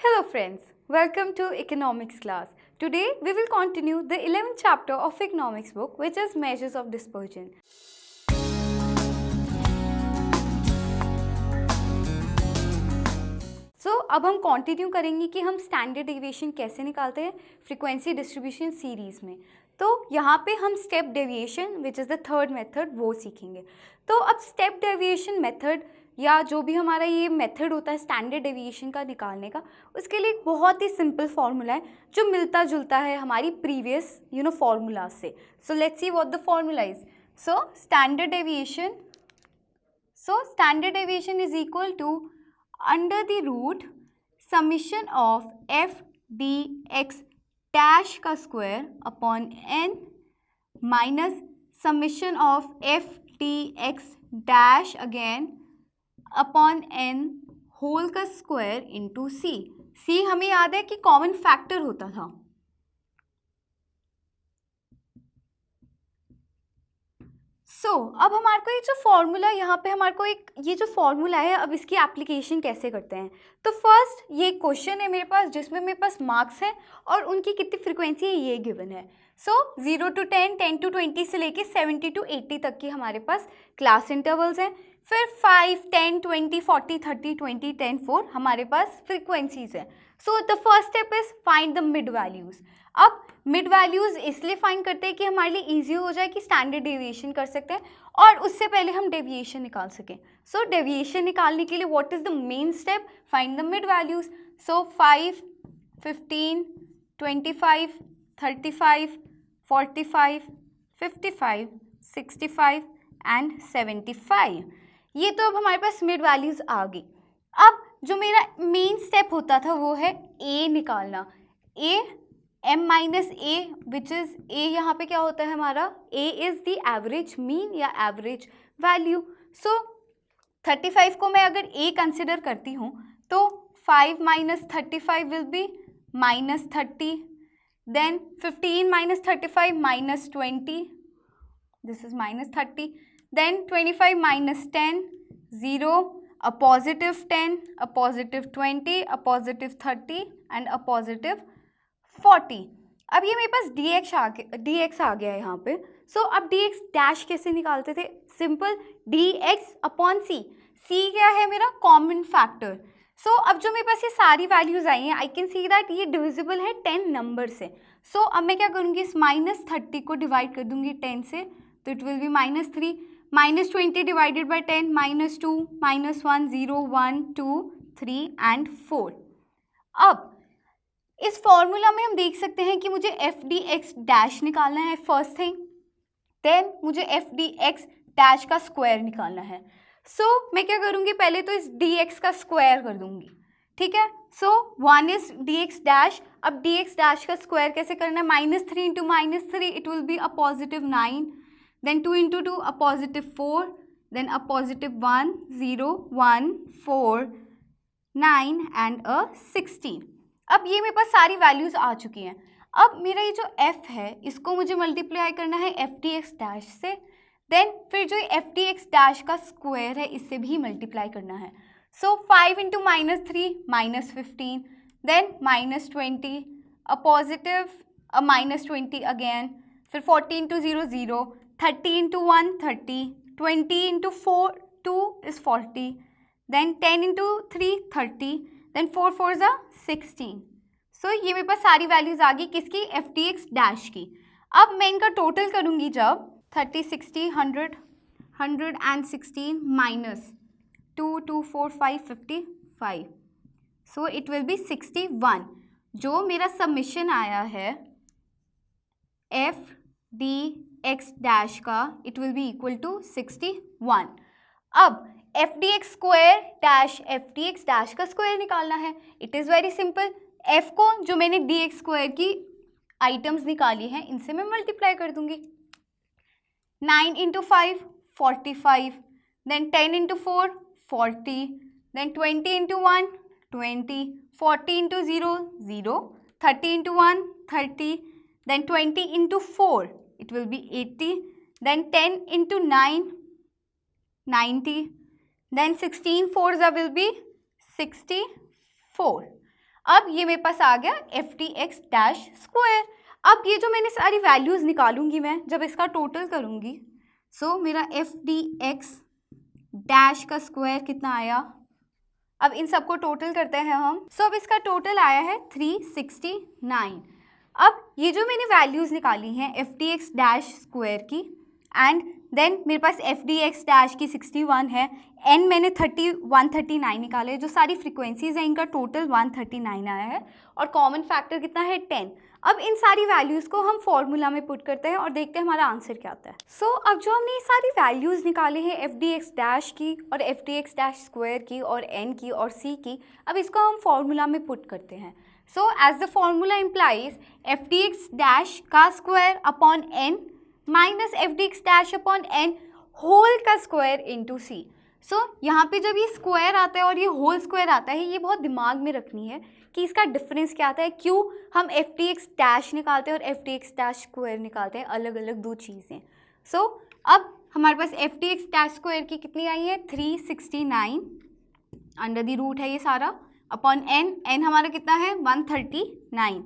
Hello friends, welcome to economics class. Today we will continue the 11th chapter of economics book, which is measures of dispersion. अब हम continue करेंगे कि हम standard deviation कैसे निकालते हैं फ्रीक्वेंसी डिस्ट्रीब्यूशन सीरीज में। तो यहाँ पे हम step deviation which is the third method वो सीखेंगे। तो अब स्टेप डेविएशन मेथड या जो भी हमारा ये मेथड होता है स्टैंडर्ड डेविएशन का निकालने का, उसके लिए एक बहुत ही सिंपल फार्मूला है जो मिलता जुलता है हमारी प्रीवियस फार्मूला से। So let's see what the formula is. So standard deviation is equal to under the root summation of f d x dash का square upon n minus summation of f d x dash again upon n whole का square into c. C हमें याद है कि common factor होता था। अब हमारे को ये जो फॉर्मूला यहाँ पे हमारे को एक ये जो फॉर्मूला है, अब इसकी एप्लीकेशन कैसे करते हैं। तो फर्स्ट ये क्वेश्चन है मेरे पास जिसमें मेरे पास मार्क्स हैं और उनकी कितनी फ्रीक्वेंसी है ये गिवन है। 0 to 10, 10 to 20 से लेके 70 to 80 तक की हमारे पास क्लास इंटरवल्स हैं। फिर 5, 10, 20, 40, 30, 20, 10, 4 हमारे पास फ्रीक्वेंसीज हैं। The first step is find the mid values. अब मिड वैल्यूज इसलिए फाइंड करते हैं कि हमारे लिए इजी हो जाए कि स्टैंडर्ड डेविएशन कर सकते हैं और उससे पहले हम डेविएशन निकाल सकें। डेविएशन निकालने के लिए what is the main step? Find the mid values. 5, 15, 25, 35, 45, 55, 65 and 75। ये तो अब हमारे पास मिड वैल्यूज आ गई। अब जो मेरा मेन स्टेप होता था वो है ए निकालना। ए m minus A which is a, यहाँ पे क्या होता है हमारा a is the average mean या एवरेज वैल्यू। 35 को मैं अगर a कंसिडर करती हूँ तो 5 minus 35 will be minus 30, then 15 minus 35 minus 20, this is minus 30, then 25 minus 10 0, a positive 10, a positive 20, a positive 30 and a positive 40। अब ये मेरे पास dx आ गया है यहाँ पे। अब dx डैश कैसे निकालते थे? सिंपल dx अपॉन सी। सी क्या है मेरा? Common factor. अब जो मेरे पास ये सारी वैल्यूज आई हैं, आई कैन सी दैट ये डिविजिबल है 10 नंबर से। अब मैं क्या करूँगी, इस माइनस 30 को डिवाइड कर दूंगी 10 से, तो it will be minus 3, minus 20 divided by 10, minus 2, minus 1, 0, 1, 2, 3 and 4। अब इस फॉर्मूला में हम देख सकते हैं कि मुझे एफ डी एक्स डैश निकालना है फर्स्ट थिंग, देन मुझे एफ डी एक्स डैश का स्क्वायर निकालना है। मैं क्या करूँगी, पहले तो इस डी एक्स का स्क्वायर कर दूँगी, ठीक है। 1 इज डी एक्स डैश। अब डी एक्स डैश का स्क्वायर कैसे करना है? Minus 3 into minus 3 it will be a positive 9, then 2 into 2 a positive 4, then a positive 1, 0, 1, 4, 9 and a 16। अब ये मेरे पास सारी वैल्यूज़ आ चुकी हैं। अब मेरा ये जो f है इसको मुझे मल्टीप्लाई करना है एफ डी एक्स डैश से, देन फिर जो एफ डी एक्स डैश का स्क्वायर है इससे भी मल्टीप्लाई करना है। 5 into minus 3 minus 15, then minus 20, a positive a minus 20 again, फिर 40 into 0 0, 30 into 1 30, 20 into 4 2 is 40, then 10 into 3 30, then 4 4 ज़ा 16। ये मेरे पास सारी वैल्यूज आ गई किसकी? एफ डी एक्स डैश की। अब मैं इनका टोटल करूँगी जब 30, 60, 100, 116 माइनस 2, 2, 4, 5, 55, इट विल बी 61। जो मेरा सबमिशन आया है एफ डी एक्स डैश का it will be equal to 61। अब f d x square dash f d x dash का स्क्वायर निकालना है। It is very simple. F को जो मैंने डी एक्स स्क्वायर की आइटम्स निकाली हैं इनसे मैं मल्टीप्लाई कर दूंगी। 9 into 5 45, then 10 into 4 40, then 20 into 1 20, 40 into 0 0, 30 into 1 30, then 20 into 4 it will be 80, then 10 into 9 90, then 16 fours will be 64. अब ये मेरे पास आ गया F d x dash square. अब ये जो मैंने सारी वैल्यूज़ निकालूंगी मैं जब इसका टोटल करूँगी, सो मेरा एफ डी एक्स डैश का स्क्वायर कितना आया, अब इन सबको टोटल करते हैं हम। सो अब इसका टोटल आया है 369। अब ये जो मैंने वैल्यूज़ निकाली हैं F d x dash square की एंड देन मेरे पास एफ डी एक्स डैश की 61 है, एन मैंने 139 निकाले, जो सारी फ्रीक्वेंसीज हैं इनका टोटल 139 आया है और कॉमन फैक्टर कितना है 10। अब इन सारी वैल्यूज़ को हम फॉर्मूला में पुट करते हैं और देखते हैं हमारा आंसर क्या आता है। सो अब जो हमने ये सारी वैल्यूज़ निकाले हैं एफ डी एक्स डैश की और f d x dash square की और एन की और सी की, अब इसको हम फॉर्मूला में पुट करते हैं। So as the formula implies f d x dash का square upon n minus f d x dash upon n whole का स्क्वायर इंटू सी। सो यहाँ पे जब ये स्क्वायर आता है और ये होल स्क्वायर आता है, ये बहुत दिमाग में रखनी है कि इसका डिफरेंस क्या आता है, क्यों हम एफ डी एक्स डैश निकालते हैं और f d x dash square निकालते हैं, अलग अलग दो चीज़ें। सो अब हमारे पास f d x dash square की कितनी आई है 369 अंडर द रूट है ये सारा अपॉन एन, एन हमारा कितना है 139,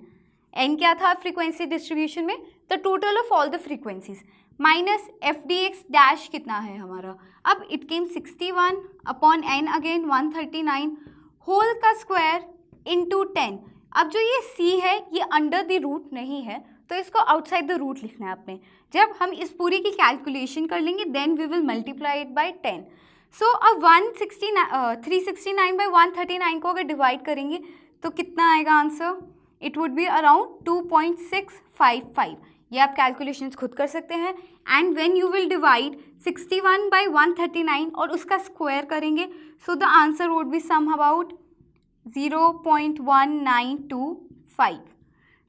एन क्या था फ्रीक्वेंसी डिस्ट्रीब्यूशन में the total of all the frequencies minus f d x dash कितना है हमारा, अब it came 61 upon n again 139 whole का स्क्वायर इंटू 10। अब जो ये सी है ये अंडर द रूट नहीं है तो इसको आउटसाइड द रूट लिखना है आपने। जब हम इस पूरी की कैलकुलेशन कर लेंगे then we will multiply it by 10। So अब 369 बाई 139 को अगर डिवाइड करेंगे तो कितना आएगा answer, it would be around 2.655। ये आप कैलकुलेशंस खुद कर सकते हैं। And when you will divide 61 by 139 और उसका स्क्वायर करेंगे so the answer would be some about 0.1925।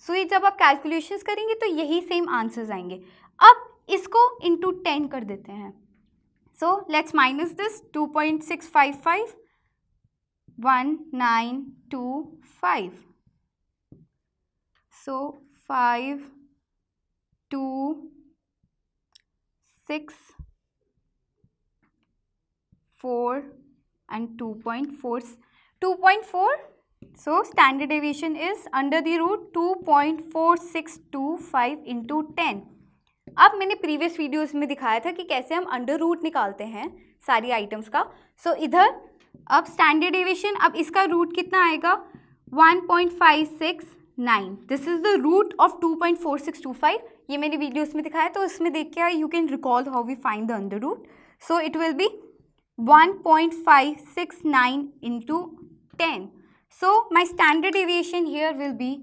So ये जब आप कैलकुलेशंस करेंगे तो यही सेम आंसर्स आएंगे। अब इसको इंटू 10 कर देते हैं। So let's minus this 2.655 1925। So 5 2 6 4 and 2.4. So standard deviation is under the root 2.4625 into 10. अब मैंने प्रीवियस वीडियोस में दिखाया था कि कैसे हम अंडर रूट निकालते हैं सारी आइटम्स का। सो इधर अब स्टैंडर्ड डेविएशन, अब इसका रूट कितना आएगा 1.569। This is the root of 2.4625। ये मैंने वीडियोस में दिखाया तो उसमें देख के you can recall how we find the under root. So it will be 1.569 into 10. So my standard deviation here will be,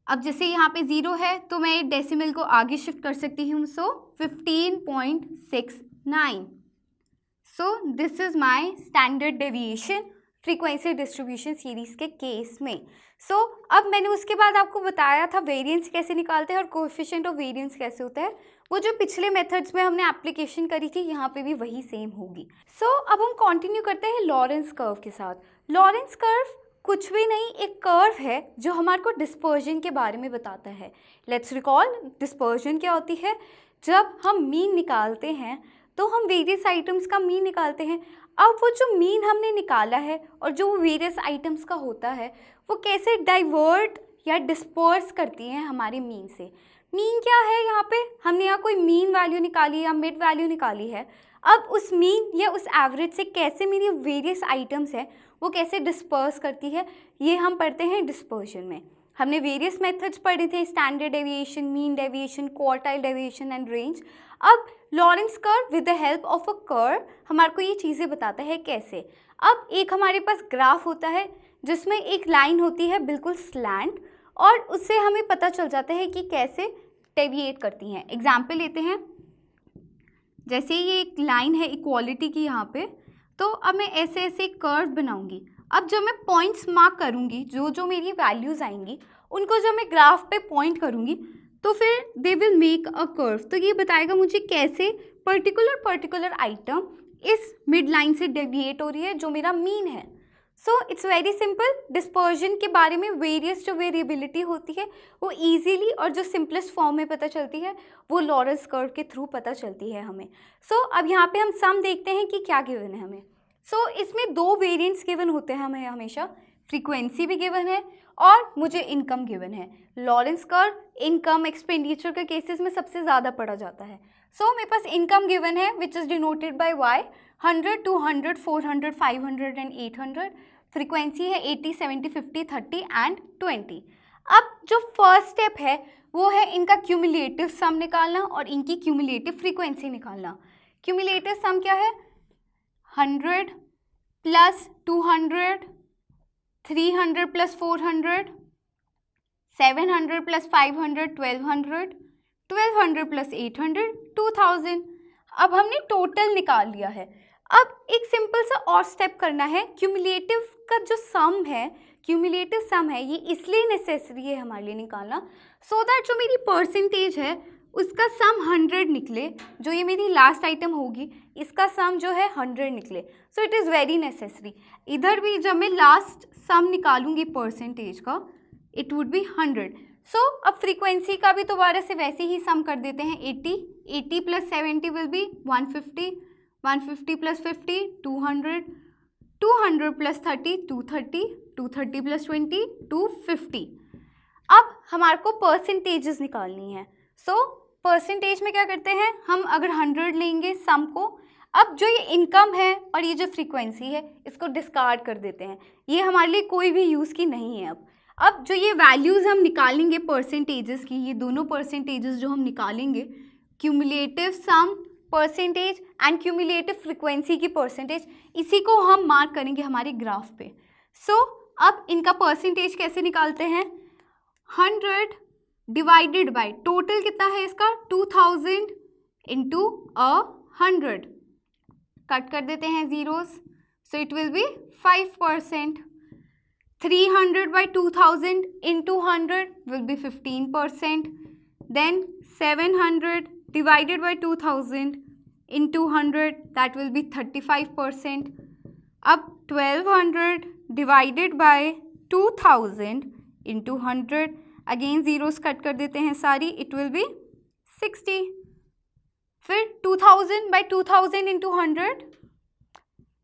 अब जैसे यहाँ पे 0 है तो मैं डेसिमल को आगे शिफ्ट कर सकती हूँ, सो 15.69. So this is my standard deviation frequency distribution series के केस में। सो अब मैंने उसके बाद आपको बताया था वेरिएंस कैसे निकालते हैं और कोएफिशिएंट ऑफ वेरिएंस कैसे होता है। वो जो पिछले मेथड्स में हमने एप्लीकेशन करी थी यहाँ पे भी वही सेम होगी। सो अब हम कंटिन्यू करते हैं लॉरेंस कर्व के साथ। लॉरेंस कर्व कुछ भी नहीं, एक कर्व है जो हमारे को डिस्पर्जन के बारे में बताता है। लेट्स रिकॉल डिस्पर्जन क्या होती है। जब हम मीन निकालते हैं तो हम वेरियस आइटम्स का मीन निकालते हैं। अब वो जो मीन हमने निकाला है और जो वेरियस आइटम्स का होता है वो कैसे डाइवर्ट या डिस्पर्स करती हैं हमारे मीन से। मीन क्या है, यहाँ पे हमने यहाँ कोई मीन वैल्यू निकाली या मिड वैल्यू निकाली है। अब उस मीन या उस एवरेज से कैसे मेरी वेरियस आइटम्स है वो कैसे डिस्पर्स करती है, ये हम पढ़ते हैं डिस्पर्जन में। हमने वेरियस मेथड्स पढ़े थे, standard deviation, mean deviation, quartile deviation and range. अब Lorenz curve with the help of a curve हमारे को ये चीज़ें बताता है कैसे। अब एक हमारे पास ग्राफ होता है जिसमें एक लाइन होती है बिल्कुल स्लैंट और उससे हमें पता चल जाता है कि कैसे डेविएट करती हैं। एग्जाम्पल लेते हैं, जैसे ये एक लाइन है इक्वालिटी की यहाँ पे, तो अब मैं ऐसे ऐसे कर्व बनाऊंगी। अब जब मैं पॉइंट्स मार्क करूंगी, जो जो मेरी वैल्यूज़ आएंगी उनको जब मैं ग्राफ पे पॉइंट करूंगी तो फिर they will make a curve. तो ये बताएगा मुझे कैसे पर्टिकुलर आइटम इस मिड लाइन से डेविएट हो रही है जो मेरा मीन है। So it's very simple. Dispersion के बारे में वेरियस जो वेरिएबिलिटी होती है वो ईजीली और जो सिंपलेस्ट फॉर्म में पता चलती है वो लॉरेंस कर्व के थ्रू पता चलती है हमें। सो अब यहाँ पे हम सम देखते हैं कि क्या गिवन है हमें। सो इसमें दो वेरिएंट्स गिवन होते हैं हमें हमेशा, फ्रीक्वेंसी भी गिवन है और मुझे इनकम गिवन है। लॉरेंस कर्व इनकम एक्सपेंडिचर के केसेस में सबसे ज़्यादा पढ़ा जाता है। सो मेरे पास इनकम गिवन है which is denoted by y, 100, 200, 400, 500 and 800। Frequency है 80, 70, 50, 30 एंड 20। अब जो फर्स्ट स्टेप है वो है इनका क्यूमुलेटिव सम निकालना और इनकी क्यूमुलेटिव फ्रीक्वेंसी निकालना। क्यूमुलेटिव सम क्या है? 100 प्लस 200, 300 प्लस 400, 700 प्लस 500, 1200, 1200 प्लस 800, 2000। अब हमने टोटल निकाल लिया है। अब एक सिंपल सा और स्टेप करना है। क्यूमुलेटिव का जो सम है, क्यूमुलेटिव सम है, ये इसलिए नेसेसरी है हमारे लिए निकालना सो दैट जो मेरी परसेंटेज है उसका सम 100 निकले। जो ये मेरी लास्ट आइटम होगी इसका सम जो है 100 निकले। So it is very necessary. इधर भी जब मैं लास्ट सम निकालूंगी परसेंटेज का, इट वुड बी 100। सो अब फ्रीक्वेंसी का भी दोबारा से वैसे ही सम कर देते हैं। 80 plus 70 will be 150, 150 plus 50 200, 200 plus 30 230, 230 plus 20 250। अब हमारे को परसेंटेजेस निकालनी है। सो परसेंटेज में क्या करते हैं हम, अगर 100 लेंगे सम को, अब जो ये इनकम है और ये जो फ्रीक्वेंसी है इसको डिस्कार्ड कर देते हैं, ये हमारे लिए कोई भी यूज़ की नहीं है। अब जो ये वैल्यूज़ हम निकालेंगे परसेंटेजेस की, ये दोनों परसेंटेजेस जो हम निकालेंगे, cumulative sum percentage and cumulative frequency की परसेंटेज, इसी को हम मार्क करेंगे हमारे ग्राफ पे। सो अब इनका परसेंटेज कैसे निकालते हैं? 100 डिवाइडेड बाय टोटल कितना है इसका, 2000 इंटू 100, कट कर देते हैं zeros, so it will be 5%। 300 by 2000 into 100 will be 15%। Then 700 divided by 2000 into 100 that will be 35%। अब 1200 divided by 2000 into 100, again zeros कट कर देते हैं सारी, इट विल बी 60। फिर 2000 बाई 2000 इंटू 100,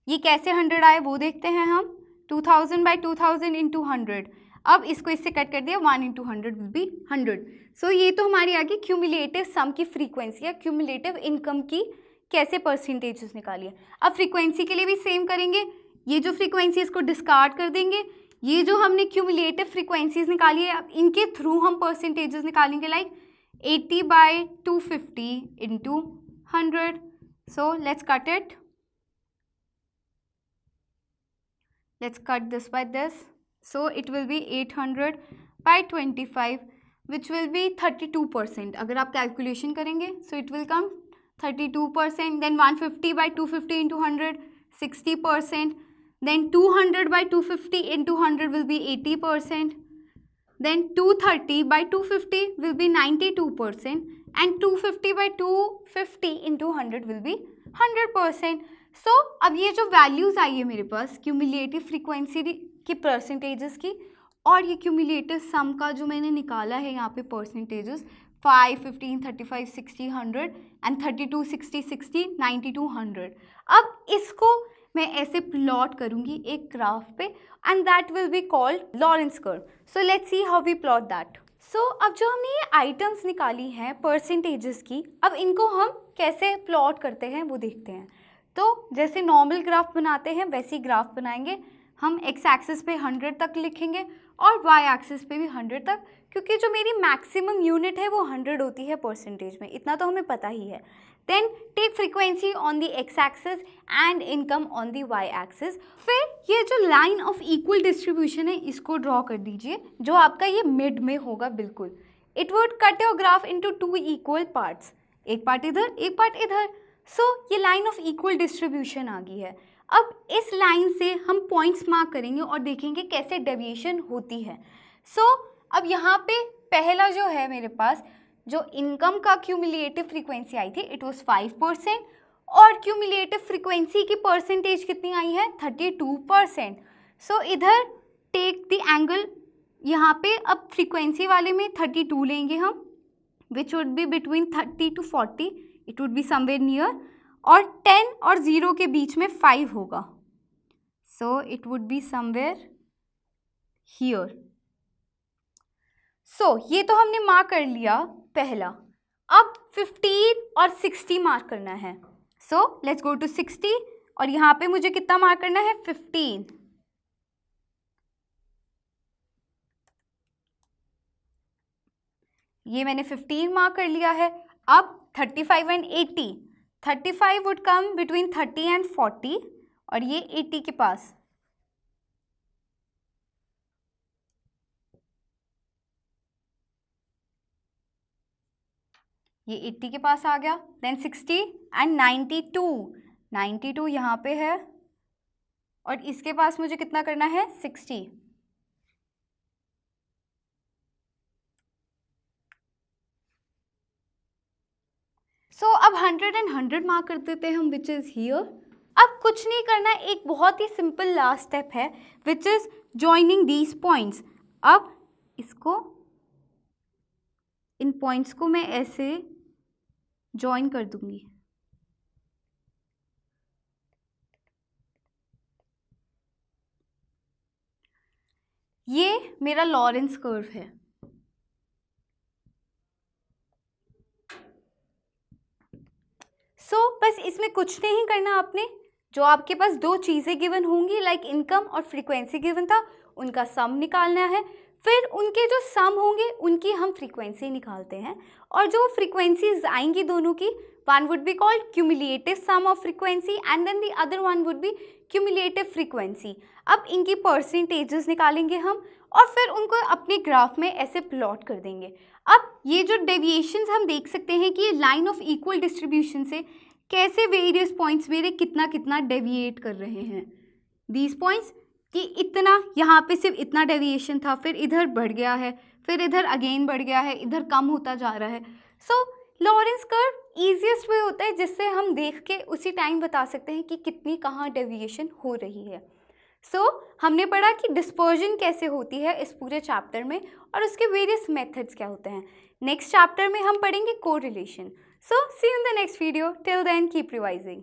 ये कैसे 100 आए वो देखते हैं हम। 2000 बाई 2000 इंटू 100, अब इसको इससे कट कर दिया, 1 इंटू 100 विल बी 100। सो ये तो हमारी आगे क्यूमुलेटिव सम की फ्रीक्वेंसी या क्यूमुलेटिव इनकम की कैसे परसेंटेजेस निकालिए। अब फ्रीक्वेंसी के लिए भी सेम करेंगे, ये जो फ्रीक्वेंसी इसको डिस्कार्ड कर देंगे, ये जो हमने क्यूमुलेटिव फ्रीक्वेंसीज निकाली है अब इनके थ्रू हम परसेंटेजेस निकालेंगे, like 80 by 250 into 100। So let's cut it, let's cut this by this, so it will be 800 by 25 which will be 32%। अगर आप कैलकुलेशन करेंगे so it will come 32%। then 150 by 250 into 100 60%। then 200 by 250 into 100 will be 80%। then 230 by 250 will be 92% and 250 by 250 into 100 will be 100%। सो अब ये जो values आई है मेरे पास cumulative frequency की percentages की और ये क्यूमुलेटिव सम का जो मैंने निकाला है यहाँ पे परसेंटेजेस 5, 15, 35, 60, 100 एंड 32, 60, 60, 92, 100। अब इसको मैं ऐसे प्लॉट करूँगी एक ग्राफ पे and that will be called Lorenz curve. So let's see how we plot that. सो अब जो हमने ये आइटम्स निकाली हैं परसेंटेजेस की, अब इनको हम कैसे प्लॉट करते हैं वो देखते हैं। तो जैसे नॉर्मल ग्राफ बनाते हैं वैसे ही ग्राफ बनाएंगे हम। एक्स एक्सिस पे 100 तक लिखेंगे और वाई एक्सिस पे भी 100 तक, क्योंकि जो मेरी मैक्सिमम यूनिट है वो 100 होती है परसेंटेज में, इतना तो हमें पता ही है। Then take frequency on the x axis and income on the y axis. फिर ये जो लाइन ऑफ इक्वल डिस्ट्रीब्यूशन है इसको ड्रॉ कर दीजिए, जो आपका ये मिड में होगा बिल्कुल। It would cut your graph into 2 equal parts, एक पार्ट इधर एक पार्ट इधर। सो ये लाइन ऑफ इक्वल डिस्ट्रीब्यूशन आ गई है। अब इस लाइन से हम पॉइंट्स मार्क करेंगे और देखेंगे कैसे डेविएशन होती है। सो अब यहाँ पे पहला जो है मेरे पास जो इनकम का क्यूमुलेटिव फ्रीक्वेंसी आई थी इट वाज 5% और क्यूमुलेटिव फ्रीक्वेंसी की परसेंटेज कितनी आई है 32%। सो इधर टेक द एंगल, यहाँ पे अब फ्रीक्वेंसी वाले में 32 लेंगे हम, which would be between 30 to 40, it would be somewhere near, और 10 और 0 के बीच में 5 होगा। So it would be somewhere here. So ये तो हमने मार्क कर लिया पहला. अब 15 और 60 मार्क करना है. So let's go to 60 और यहाँ पे मुझे कितना मार्क करना है? 15. ये मैंने 15 मार्क कर लिया है. अब 35 and 80. 35 would come between 30 and 40 और ये 80 के पास. ये 80 के पास आ गया. Then 60 and 92. 92 यहाँ पे है और इसके पास मुझे कितना करना है? 60. सो अब 100 एंड 100 मार्क कर देते हैं हम, विच इज़ हियर. अब कुछ नहीं करना, एक बहुत ही सिंपल लास्ट स्टेप है which is joining these points. अब इसको, इन पॉइंट्स को मैं ऐसे जॉइन कर दूंगी. ये मेरा लॉरेंस कर्व है. बस इसमें कुछ नहीं करना आपने. जो आपके पास दो चीज़ें गिवन होंगी लाइक इनकम और फ्रीक्वेंसी गिवन था, उनका सम निकालना है. फिर उनके जो सम होंगे उनकी हम फ्रीक्वेंसी निकालते हैं और जो फ्रीक्वेंसीज आएंगी दोनों की, one would be called cumulative sum of frequency and then the other one would be cumulative frequency. अब इनकी परसेंटेजेस निकालेंगे हम और फिर उनको अपने ग्राफ में ऐसे प्लॉट कर देंगे. अब ये जो डेविएशंस हम देख सकते हैं कि ये लाइन ऑफ इक्वल डिस्ट्रीब्यूशन से कैसे वेरियस पॉइंट्स मेरे कितना कितना डेविएट कर रहे हैं. दीज पॉइंट्स कि इतना, यहाँ पे सिर्फ इतना डेविएशन था, फिर इधर बढ़ गया है, फिर इधर अगेन बढ़ गया है, इधर कम होता जा रहा है. सो लॉरेंस कर्व ईजीएस्ट वे होता है जिससे हम देख के उसी टाइम बता सकते हैं कि कितनी कहाँ डेविएशन हो रही है. हमने पढ़ा कि डिस्पर्जन कैसे होती है इस पूरे चैप्टर में और उसके वेरियस मेथड्स क्या होते हैं. नेक्स्ट चैप्टर में हम पढ़ेंगे correlation. See you in the next video. Till then keep revising.